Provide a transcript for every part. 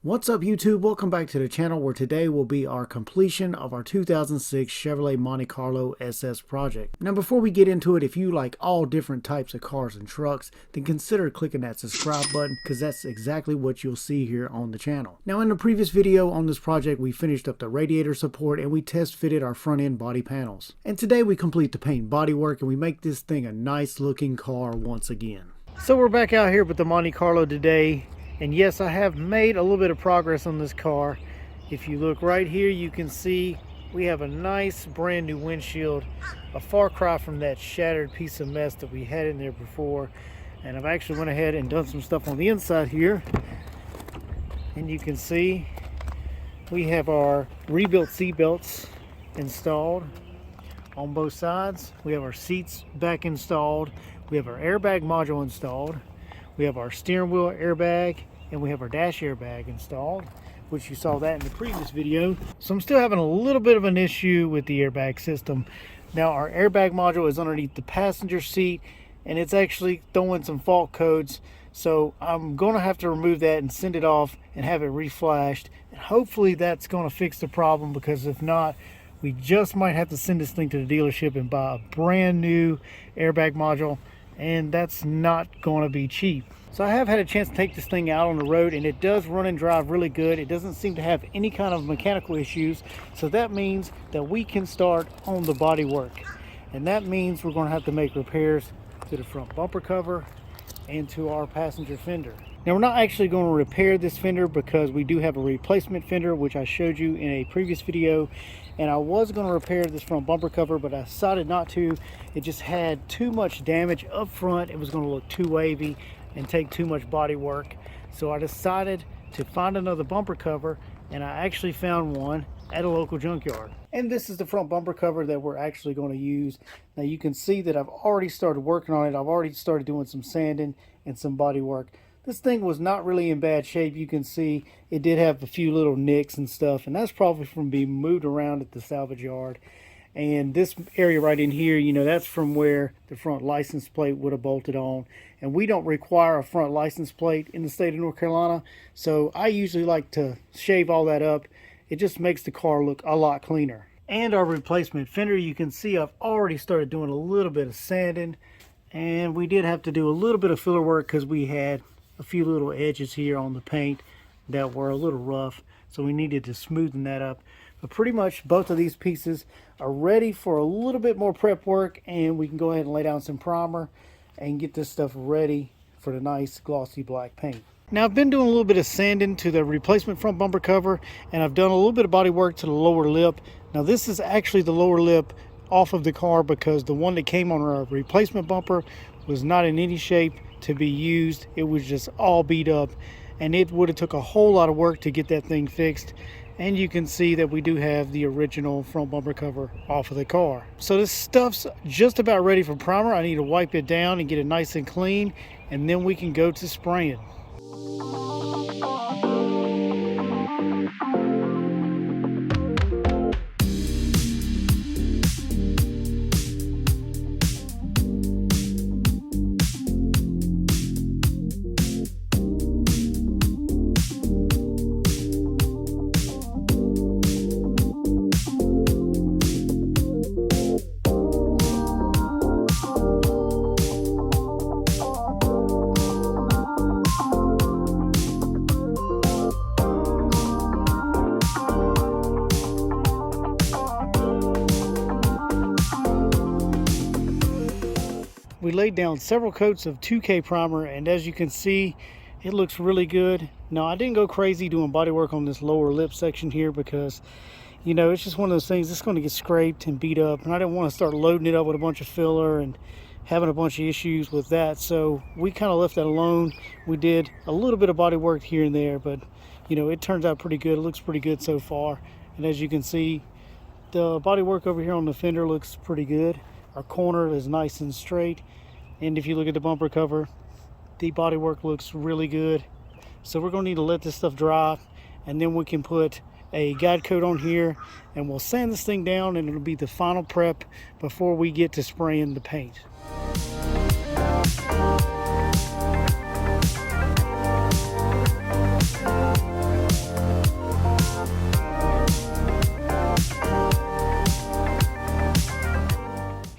What's up YouTube? Welcome back to the channel where today will be our completion of our 2006 Chevrolet Monte Carlo SS project. Now before we get into it, if you like all different types of cars and trucks, then consider clicking that subscribe button because that's exactly what you'll see here on the channel. Now in the previous video on this project, we finished up the radiator support and we test fitted our front end body panels. And today we complete the paint and body work and we make this thing a nice looking car once again. So we're back out here with the Monte Carlo today. And yes, I have made a little bit of progress on this car. If you look right here, you can see we have a nice brand new windshield, a far cry from that shattered piece of mess that we had in there before. And I've actually went ahead and done some stuff on the inside here. And you can see we have our rebuilt seat belts installed on both sides. We have our seats back installed. We have our airbag module installed. We have our steering wheel airbag and we have our dash airbag installed, which you saw that in the previous video. So I'm still having a little bit of an issue with the airbag system. Now our airbag module is underneath the passenger seat and it's actually throwing some fault codes. So I'm going to have to remove that and send it off and have it reflashed. And hopefully that's going to fix the problem, because if not, we just might have to send this thing to the dealership and buy a brand new airbag module. And that's not going to be cheap. So I have had a chance to take this thing out on the road and it does run and drive really good. It doesn't seem to have any kind of mechanical issues. So that means that we can start on the body work. And that means we're going to have to make repairs to the front bumper cover and to our passenger fender. Now we're not actually going to repair this fender because we do have a replacement fender, which I showed you in a previous video. And I was going to repair this front bumper cover, but I decided not to. It just had too much damage up front. It was going to look too wavy and take too much body work. So I decided to find another bumper cover, and I actually found one at a local junkyard. And this is the front bumper cover that we're actually going to use. Now you can see that I've already started working on it. I've already started doing some sanding and some body work. This thing was not really in bad shape. You can see it did have a few little nicks and stuff, and that's probably from being moved around at the salvage yard. And this area right in here, you know, that's from where the front license plate would have bolted on. And we don't require a front license plate in the state of North Carolina, so I usually like to shave all that up. It just makes the car look a lot cleaner. And our replacement fender, you can see I've already started doing a little bit of sanding, and we did have to do a little bit of filler work because we had a few little edges here on the paint that were a little rough, so we needed to smoothen that up. But pretty much both of these pieces are ready for a little bit more prep work, and we can go ahead and lay down some primer and get this stuff ready for the nice glossy black paint. Now I've been doing a little bit of sanding to the replacement front bumper cover, and I've done a little bit of body work to the lower lip. Now this is actually the lower lip off of the car because the one that came on our replacement bumper was not in any shape to be used. It was just all beat up, and it would have took a whole lot of work to get that thing fixed. And you can see that we do have the original front bumper cover off of the car. So this stuff's just about ready for primer. I need to wipe it down and get it nice and clean, and then we can go to spraying. We laid down several coats of 2K primer, and as you can see, it looks really good. Now I didn't go crazy doing body work on this lower lip section here because, you know, it's just one of those things that's going to get scraped and beat up, and I didn't want to start loading it up with a bunch of filler and having a bunch of issues with that. So we kind of left that alone. We did a little bit of body work here and there, but you know, it turns out pretty good. It looks pretty good so far. And as you can see, the body work over here on the fender looks pretty good. Our corner is nice and straight, and if you look at the bumper cover, the body work looks really good. So we're going to need to let this stuff dry, and then we can put a guide coat on here, and we'll sand this thing down, and it'll be the final prep before we get to spraying the paint.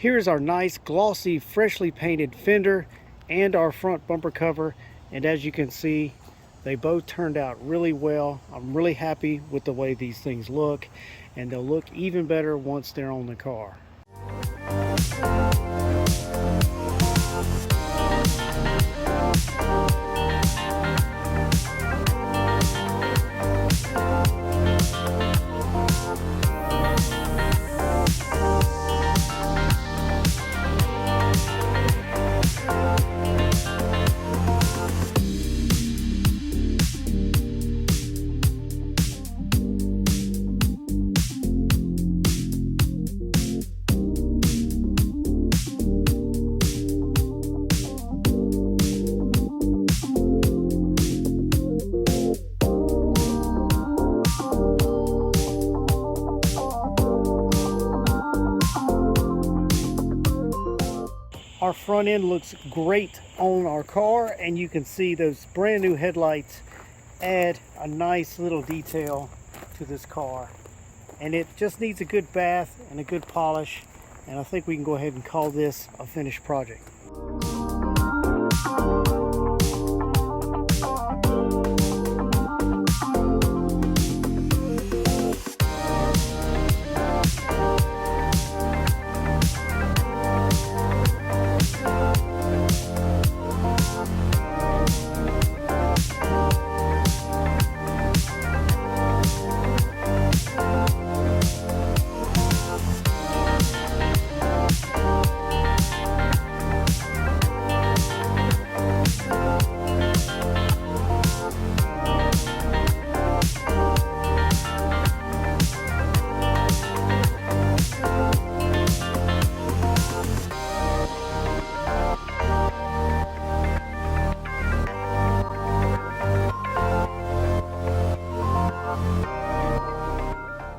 Here's our nice glossy freshly painted fender and our front bumper cover, and as you can see, they both turned out really well. I'm really happy with the way these things look, and they'll look even better once they're on the car. Our front end looks great on our car, and you can see those brand new headlights add a nice little detail to this car. And it just needs a good bath and a good polish, and I think we can go ahead and call this a finished project.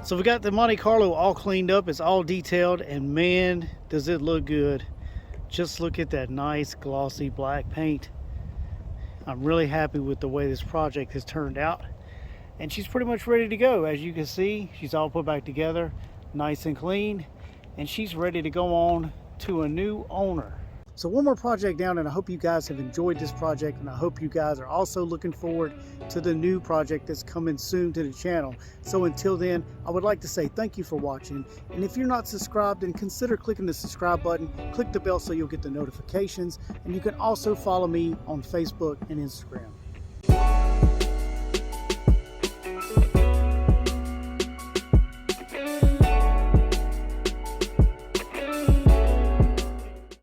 So we got the Monte Carlo all cleaned up, it's all detailed, and man, does it look good. Just look at that nice glossy black paint. I'm really happy with the way this project has turned out. And she's pretty much ready to go. As you can see, she's all put back together, nice and clean, and she's ready to go on to a new owner. So one more project down, and I hope you guys have enjoyed this project, and I hope you guys are also looking forward to the new project that's coming soon to the channel. So until then, I would like to say thank you for watching, and if you're not subscribed, then consider clicking the subscribe button, click the bell so you'll get the notifications, and you can also follow me on Facebook and Instagram.